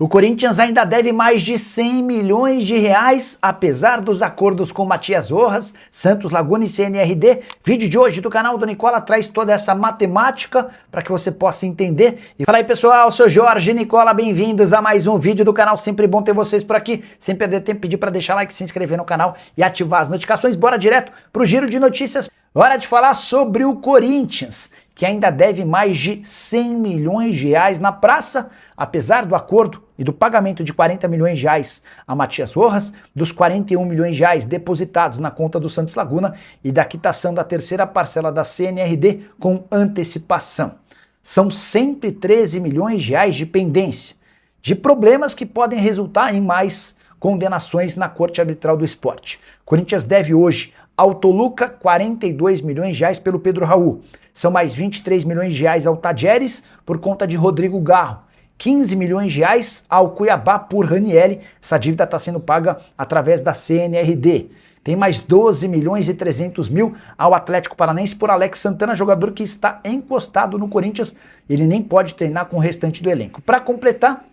O Corinthians ainda deve mais de 100 milhões de reais, apesar dos acordos com Matias Rojas, Santos Laguna e CNRD. Vídeo de hoje do canal do Nicola traz toda essa matemática para que você possa entender. E fala aí pessoal, sou Jorge e Nicola, bem-vindos a mais um vídeo do canal. Sempre bom ter vocês por aqui. Sem perder tempo, pedir para deixar like, se inscrever no canal e ativar as notificações. Bora direto pro giro de notícias. Hora de falar sobre o Corinthians, que ainda deve mais de 100 milhões de reais na praça, apesar do acordo e do pagamento de 40 milhões de reais a Matias Rojas, dos 41 milhões de reais depositados na conta do Santos Laguna e da quitação da terceira parcela da CNRD com antecipação. São 113 milhões de reais de pendência, de problemas que podem resultar em mais condenações na Corte Arbitral do Esporte. Corinthians deve hoje ao Toluca 42 milhões de reais pelo Pedro Raul. São mais 23 milhões de reais ao Tadjeres por conta de Rodrigo Garro. 15 milhões de reais ao Cuiabá por Ranieri. Essa dívida está sendo paga através da CNRD. Tem mais 12 milhões e 300 mil ao Atlético Paranaense por Alex Santana, jogador que está encostado no Corinthians. Ele nem pode treinar com o restante do elenco. Para completar,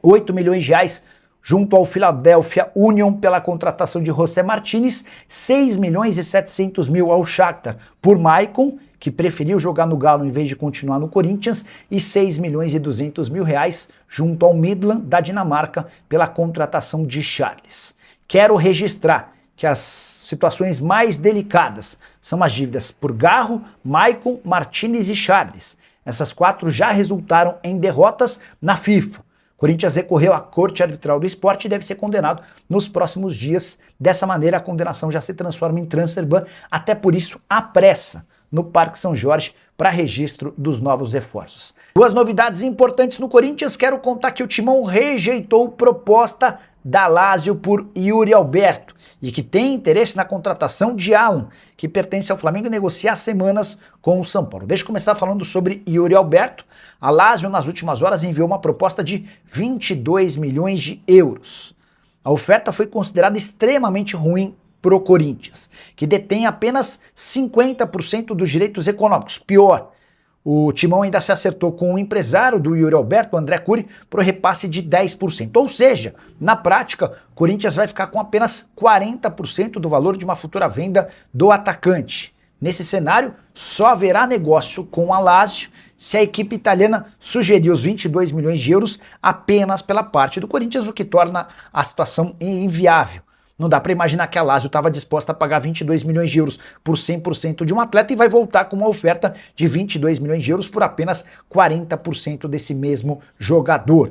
8 milhões de reais junto ao Philadelphia Union pela contratação de José Martínez, 6 milhões e 700 mil ao Shakhtar por Maicon, que preferiu jogar no Galo em vez de continuar no Corinthians, e 6 milhões e 200 mil reais junto ao Midland da Dinamarca pela contratação de Charles. Quero registrar que as situações mais delicadas são as dívidas por Garro, Maicon, Martínez e Charles. Essas quatro já resultaram em derrotas na FIFA. Corinthians recorreu à Corte Arbitral do Esporte e deve ser condenado nos próximos dias. Dessa maneira, a condenação já se transforma em transfer ban, até por isso a pressa no Parque São Jorge para registro dos novos reforços. Duas novidades importantes no Corinthians. Quero contar que o Timão rejeitou proposta da Lazio por Yuri Alberto e que tem interesse na contratação de Alan, que pertence ao Flamengo, e negocia há semanas com o São Paulo. Deixa eu começar falando sobre Yuri Alberto. A Lazio, nas últimas horas, enviou uma proposta de 22 milhões de euros. A oferta foi considerada extremamente ruim para o Corinthians, que detém apenas 50% dos direitos econômicos. Pior, o Timão ainda se acertou com o empresário do Yuri Alberto, André Curi, para o repasse de 10%. Ou seja, na prática, o Corinthians vai ficar com apenas 40% do valor de uma futura venda do atacante. Nesse cenário, só haverá negócio com a Lazio se a equipe italiana sugerir os 22 milhões de euros apenas pela parte do Corinthians, o que torna a situação inviável. Não dá para imaginar que a Lazio estava disposta a pagar 22 milhões de euros por 100% de um atleta e vai voltar com uma oferta de 22 milhões de euros por apenas 40% desse mesmo jogador.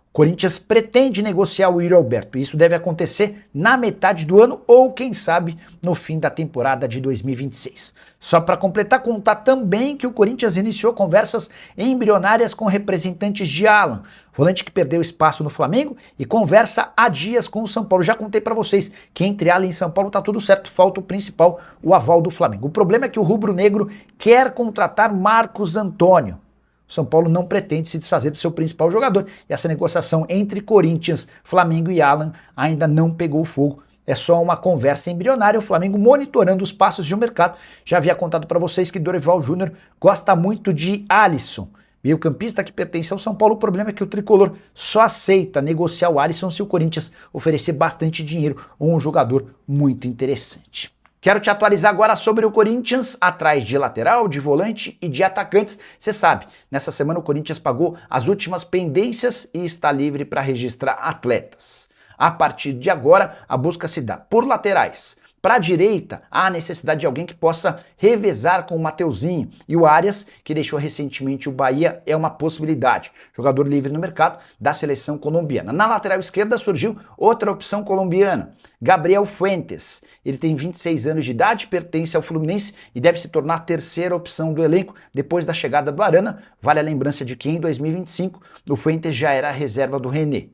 O Corinthians pretende negociar o Yuri Alberto. Isso deve acontecer na metade do ano ou, quem sabe, no fim da temporada de 2026. Só para completar, contar também que o Corinthians iniciou conversas embrionárias com representantes de Alan, volante que perdeu espaço no Flamengo e conversa há dias com o São Paulo. Já contei para vocês que entre Alan e São Paulo tá tudo certo, falta o principal, o aval do Flamengo. O problema é que o rubro-negro quer contratar Marcos Antônio. O São Paulo não pretende se desfazer do seu principal jogador e essa negociação entre Corinthians, Flamengo e Alan ainda não pegou fogo. É só uma conversa embrionária, o Flamengo monitorando os passos de um mercado. Já havia contado para vocês que Dorival Júnior gosta muito de Alisson, meio-campista que pertence ao São Paulo. O problema é que o tricolor só aceita negociar o Alisson se o Corinthians oferecer bastante dinheiro ou um jogador muito interessante. Quero te atualizar agora sobre o Corinthians, atrás de lateral, de volante e de atacantes. Você sabe, nessa semana o Corinthians pagou as últimas pendências e está livre para registrar atletas. A partir de agora, a busca se dá por laterais. Para a direita, há a necessidade de alguém que possa revezar com o Mateuzinho. E o Arias, que deixou recentemente o Bahia, é uma possibilidade. Jogador livre no mercado da seleção colombiana. Na lateral esquerda surgiu outra opção colombiana, Gabriel Fuentes. Ele tem 26 anos de idade, pertence ao Fluminense e deve se tornar a terceira opção do elenco depois da chegada do Arana. Vale a lembrança de que em 2025 o Fuentes já era a reserva do René.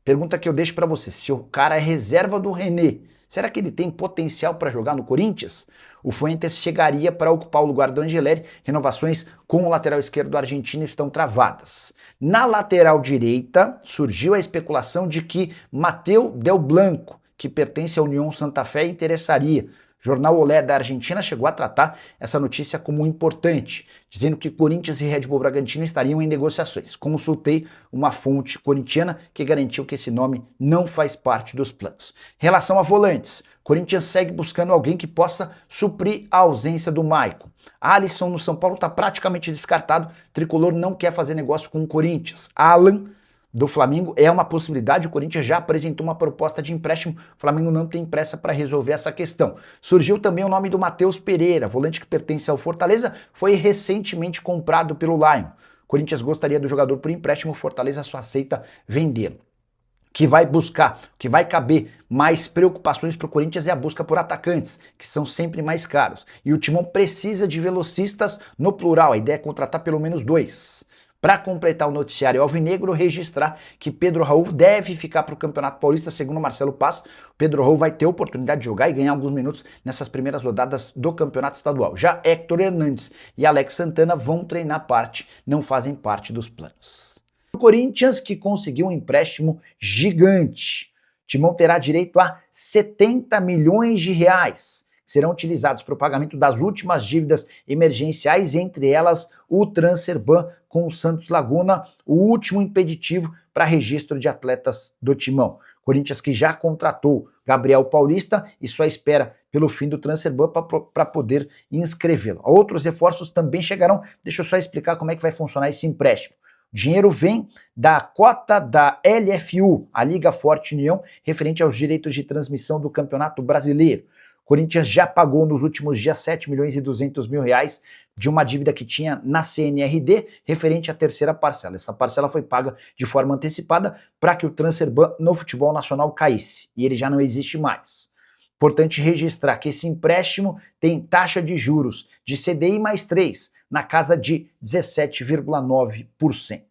Pergunta que eu deixo para você, se o cara é reserva do René, será que ele tem potencial para jogar no Corinthians? O Fuentes chegaria para ocupar o lugar do Angeleri. Renovações com o lateral esquerdo argentino estão travadas. Na lateral direita, surgiu a especulação de que Mateu Del Blanco, que pertence à União Santa Fé, interessaria. O jornal Olé da Argentina chegou a tratar essa notícia como importante, dizendo que Corinthians e Red Bull Bragantino estariam em negociações. Consultei uma fonte corintiana que garantiu que esse nome não faz parte dos planos. Em relação a volantes, Corinthians segue buscando alguém que possa suprir a ausência do Maicon. Alisson no São Paulo está praticamente descartado, o tricolor não quer fazer negócio com o Corinthians. Alan do Flamengo é uma possibilidade, o Corinthians já apresentou uma proposta de empréstimo, o Flamengo não tem pressa para resolver essa questão. Surgiu também o nome do Matheus Pereira, volante que pertence ao Fortaleza, foi recentemente comprado pelo Lion. O Corinthians gostaria do jogador por empréstimo, o Fortaleza só aceita vendê-lo. Que vai buscar, que vai caber mais preocupações para o Corinthians é a busca por atacantes, que são sempre mais caros. E o Timão precisa de velocistas no plural, a ideia é contratar pelo menos 2. Para completar o noticiário alvinegro, registrar que Pedro Raul deve ficar para o Campeonato Paulista, segundo Marcelo Paz. Pedro Raul vai ter oportunidade de jogar e ganhar alguns minutos nessas primeiras rodadas do Campeonato Estadual. Já Héctor Hernandes e Alex Santana vão treinar parte, não fazem parte dos planos. O Corinthians, que conseguiu um empréstimo gigante. O Timão terá direito a 70 milhões de reais, que serão utilizados para o pagamento das últimas dívidas emergenciais, entre elas o Transferban com o Santos Laguna, o último impeditivo para registro de atletas do Timão. Corinthians que já contratou Gabriel Paulista e só espera pelo fim do Transferban para poder inscrevê-lo. Outros reforços também chegarão. Deixa eu só explicar como é que vai funcionar esse empréstimo. O dinheiro vem da cota da LFU, a Liga Forte União, referente aos direitos de transmissão do Campeonato Brasileiro. O Corinthians já pagou nos últimos dias 7 milhões e 200 mil reais de uma dívida que tinha na CNRD, referente à terceira parcela. Essa parcela foi paga de forma antecipada para que o Transferban no futebol nacional caísse, e ele já não existe mais. Importante registrar que esse empréstimo tem taxa de juros de CDI mais 3, na casa de 17,9%.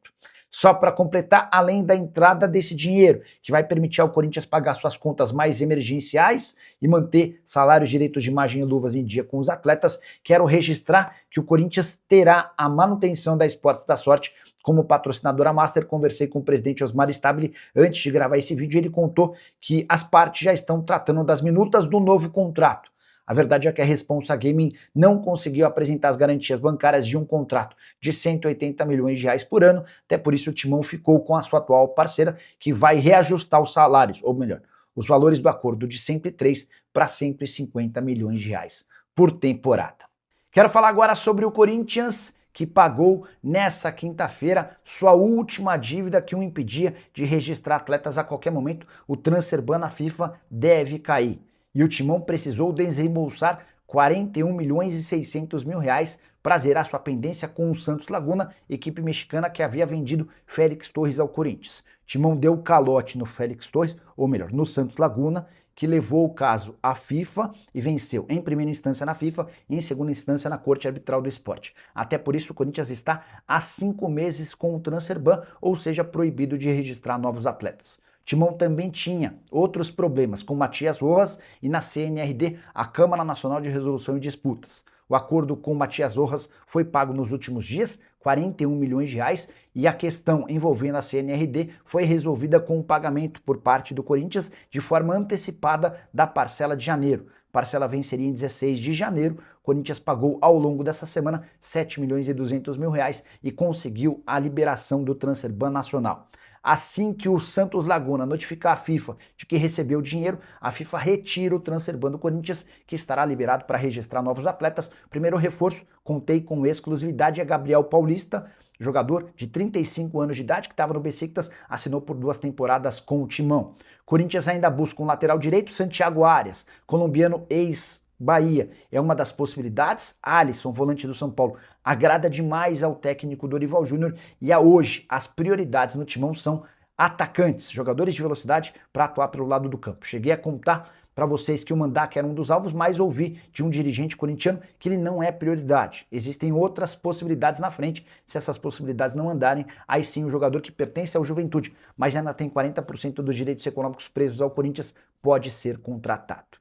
Só para completar, além da entrada desse dinheiro, que vai permitir ao Corinthians pagar suas contas mais emergenciais e manter salários, direitos de imagem e luvas em dia com os atletas, quero registrar que o Corinthians terá a manutenção da Esportes da Sorte como patrocinadora master. Conversei com o presidente Osmar Stabile antes de gravar esse vídeo e ele contou que as partes já estão tratando das minutas do novo contrato. A verdade é que a Responsa Gaming não conseguiu apresentar as garantias bancárias de um contrato de 180 milhões de reais por ano, até por isso o Timão ficou com a sua atual parceira, que vai reajustar os salários, ou melhor, os valores do acordo de 103 para 150 milhões de reais por temporada. Quero falar agora sobre o Corinthians, que pagou nessa quinta-feira sua última dívida que o impedia de registrar atletas a qualquer momento. O Transferban na FIFA deve cair. E o Timão precisou desembolsar 41 milhões e 600 mil reais para zerar sua pendência com o Santos Laguna, equipe mexicana que havia vendido Félix Torres ao Corinthians. Timão deu calote no Félix Torres, ou melhor, no Santos Laguna, que levou o caso à FIFA e venceu em primeira instância na FIFA e em segunda instância na Corte Arbitral do Esporte. Até por isso o Corinthians está há 5 meses com o Transferban, ou seja, proibido de registrar novos atletas. Timão também tinha outros problemas com Matias Rojas e na CNRD, a Câmara Nacional de Resolução e Disputas. O acordo com Matias Rojas foi pago nos últimos dias, 41 milhões de reais, e a questão envolvendo a CNRD foi resolvida com o pagamento por parte do Corinthians de forma antecipada da parcela de janeiro. A parcela venceria em 16 de janeiro, o Corinthians pagou ao longo dessa semana 7 milhões e 200 mil reais e conseguiu a liberação do Transferban nacional. Assim que o Santos Laguna notificar a FIFA de que recebeu o dinheiro, a FIFA retira o Transferban do Corinthians, que estará liberado para registrar novos atletas. Primeiro reforço, contei com exclusividade, é Gabriel Paulista, jogador de 35 anos de idade, que estava no Besiktas, assinou por 2 temporadas com o Timão. Corinthians ainda busca um lateral direito, Santiago Arias, colombiano ex-Bahia. É uma das possibilidades. Alisson, volante do São Paulo, agrada demais ao técnico Dorival Júnior e hoje as prioridades no Timão são atacantes, jogadores de velocidade para atuar pelo lado do campo. Cheguei a contar para vocês que o Mandak era um dos alvos, mas ouvi de um dirigente corintiano que ele não é prioridade. Existem outras possibilidades na frente. Se essas possibilidades não andarem, aí sim o jogador que pertence ao Juventude, mas ainda tem 40% dos direitos econômicos presos ao Corinthians, pode ser contratado.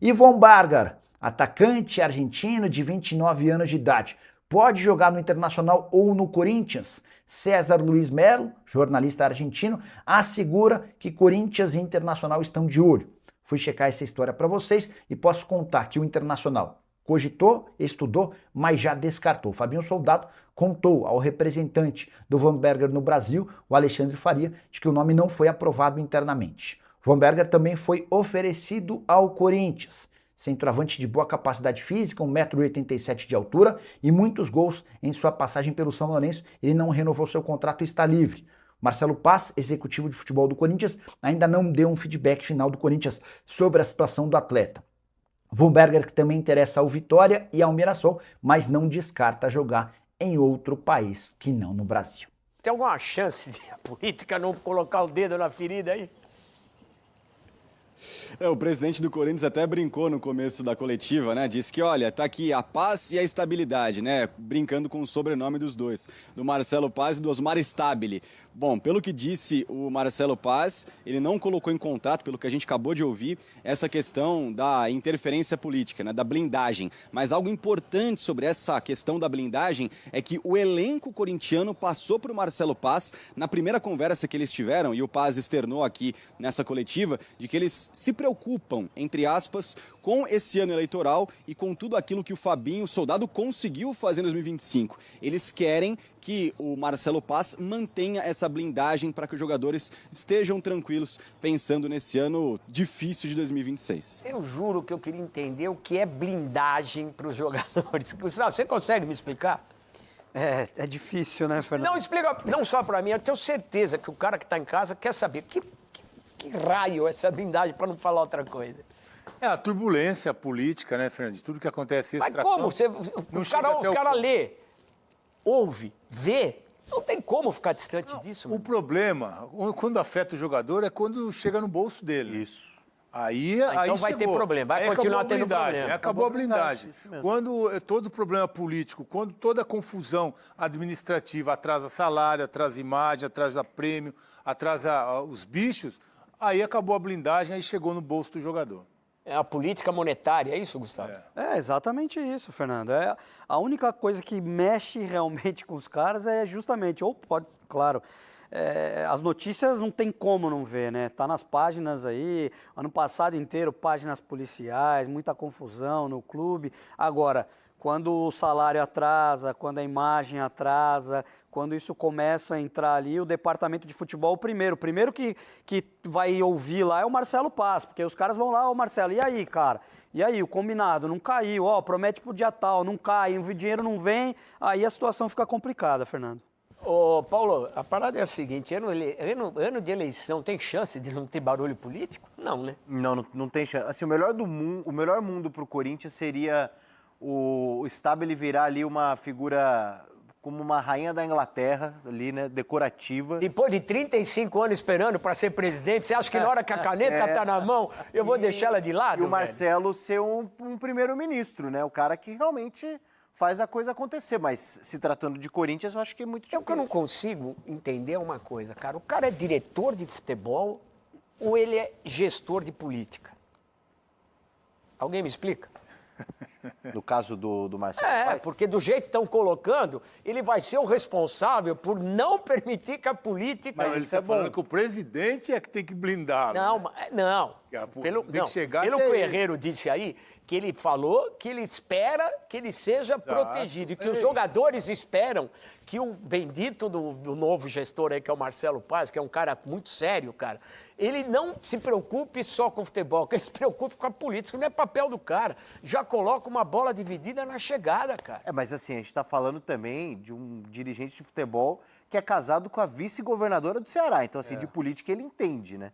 Yvon Bargar, atacante argentino de 29 anos de idade, pode jogar no Internacional ou no Corinthians? César Luiz Melo, jornalista argentino, assegura que Corinthians e Internacional estão de olho. Fui checar essa história para vocês e posso contar que o Internacional cogitou, estudou, mas já descartou. Fabinho Soldado contou ao representante do Vanberger no Brasil, o Alexandre Faria, de que o nome não foi aprovado internamente. O Vanberger também foi oferecido ao Corinthians. Centroavante de boa capacidade física, 1,87 m de altura e muitos gols em sua passagem pelo São Lourenço, ele não renovou seu contrato e está livre. Marcelo Paz, executivo de futebol do Corinthians, ainda não deu um feedback final do Corinthians sobre a situação do atleta. Vanberger, que também interessa ao Vitória e ao Mirassol, mas não descarta jogar em outro país que não no Brasil. Tem alguma chance de a política não colocar o dedo na ferida aí? O presidente do Corinthians até brincou no começo da coletiva, né? Disse que, olha, tá aqui a paz e a estabilidade, né? Brincando com o sobrenome dos dois, do Marcelo Paz e do Osmar Stabile. Bom, pelo que disse o Marcelo Paz, ele não colocou em contato, pelo que a gente acabou de ouvir, essa questão da interferência política, né? Da blindagem. Mas algo importante sobre essa questão da blindagem é que o elenco corintiano passou para o Marcelo Paz na primeira conversa que eles tiveram, e o Paz externou aqui nessa coletiva, de que eles se preocupam, entre aspas, com esse ano eleitoral e com tudo aquilo que o Fabinho Soldado conseguiu fazer em 2025. Eles querem que o Marcelo Paz mantenha essa blindagem para que os jogadores estejam tranquilos pensando nesse ano difícil de 2026. Eu juro que eu queria entender o que é blindagem para os jogadores. Gustavo, você consegue me explicar? É difícil, né, Fernando? Não, explica, não só para mim, eu tenho certeza que o cara que está em casa quer saber que raio é essa blindagem, para não falar outra coisa. É a turbulência política, né, Fernando? Tudo que acontece Mas como? O cara lê, ouve, vê, não tem como ficar distante disso. O problema, quando afeta o jogador, é quando chega no bolso dele. Isso. Aí então vai ter problema, vai continuar tendo problema. Acabou a blindagem. Quando todo problema político, quando toda confusão administrativa atrasa salário, atrasa imagem, atrasa prêmio, atrasa os bichos, aí acabou a blindagem, aí chegou no bolso do jogador. É a política monetária, é isso, Gustavo? É exatamente isso, Fernando. A única coisa que mexe realmente com os caras é justamente, ou pode, claro, as notícias não tem como não ver, né? Tá nas páginas aí, ano passado inteiro, páginas policiais, muita confusão no clube. Agora, quando o salário atrasa, quando a imagem atrasa, quando isso começa a entrar ali, o departamento de futebol, o primeiro que vai ouvir lá é o Marcelo Paz, porque os caras vão lá, ô Marcelo, e aí, cara? E aí, o combinado não caiu, promete pro dia tal, não cai, o dinheiro não vem, aí a situação fica complicada, Fernando. Ô, Paulo, a parada é a seguinte, ano de eleição tem chance de não ter barulho político? Não, né? Não tem chance. Assim, o melhor mundo pro Corinthians seria o Stabile virar ali uma figura como uma rainha da Inglaterra, ali, né, decorativa. Depois de 35 anos esperando para ser presidente, você acha que na hora que a caneta tá na mão, eu vou deixar ela de lado? E o Marcelo ser um primeiro-ministro, né? O cara que realmente faz a coisa acontecer. Mas se tratando de Corinthians, eu acho que é muito difícil. O que eu não consigo entender uma coisa, cara. O cara é diretor de futebol ou ele é gestor de política? Alguém me explica? No caso do Marcelo. Porque do jeito que estão colocando, ele vai ser o responsável por não permitir que a política... Mas ele está falando que o presidente é que tem que blindar. Não. Pelo que o Herrero disse aí, que ele falou que ele espera que ele seja protegido e que os jogadores esperam que o bendito do novo gestor aí, que é o Marcelo Paz, que é um cara muito sério, cara, ele não se preocupe só com o futebol, que ele se preocupe com a política, não é papel do cara. Já coloca uma bola dividida na chegada, cara. Mas assim, a gente está falando também de um dirigente de futebol que é casado com a vice-governadora do Ceará. Então, assim, de política ele entende, né?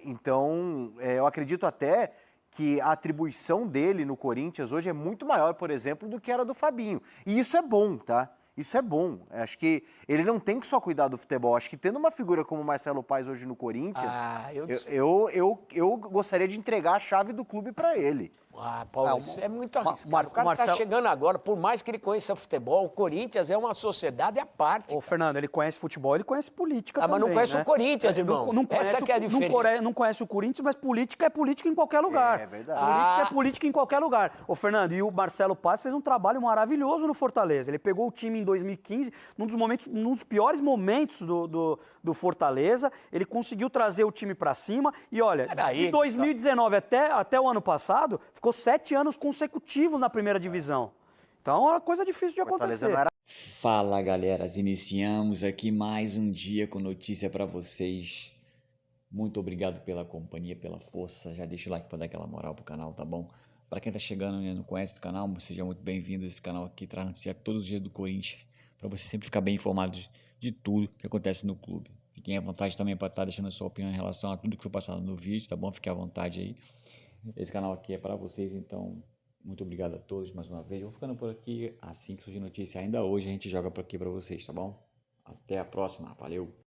Então, eu acredito até que a atribuição dele no Corinthians hoje é muito maior, por exemplo, do que era do Fabinho. E isso é bom, tá? Isso é bom. Acho que ele não tem que só cuidar do futebol. Acho que tendo uma figura como o Marcelo Paz hoje no Corinthians, eu gostaria de entregar a chave do clube para ele. Ah, Paulo, isso é muito arriscado. O cara está chegando agora, por mais que ele conheça futebol, o Corinthians é uma sociedade à parte. Ô, Fernando, ele conhece futebol, ele conhece política também, mas não conhece o Corinthians, irmão. Essa que é a diferença. Não conhece o Corinthians, mas política é política em qualquer lugar. É verdade. Política é política em qualquer lugar. Ô, Fernando, e o Marcelo Paz fez um trabalho maravilhoso no Fortaleza. Ele pegou o time em 2015, num dos piores momentos do Fortaleza. Ele conseguiu trazer o time para cima. E olha, de 2019 até o ano passado, ficou 7 anos consecutivos na primeira divisão. Então é uma coisa difícil de acontecer. Fala, galera, iniciamos aqui mais um dia com notícia para vocês. Muito obrigado pela companhia, pela força. Já deixa o like para dar aquela moral pro canal, tá bom? Para quem tá chegando e não conhece o canal, seja muito bem-vindo. Esse canal aqui traz notícia todos os dias do Corinthians, para você sempre ficar bem informado de tudo que acontece no clube. Fiquem à vontade também para estar deixando a sua opinião em relação a tudo que foi passado no vídeo, tá bom? Fique à vontade aí. Esse canal aqui é para vocês, então muito obrigado a todos mais uma vez. Eu vou ficando por aqui, assim que surgir notícia ainda hoje a gente joga por aqui para vocês, tá bom? Até a próxima, valeu!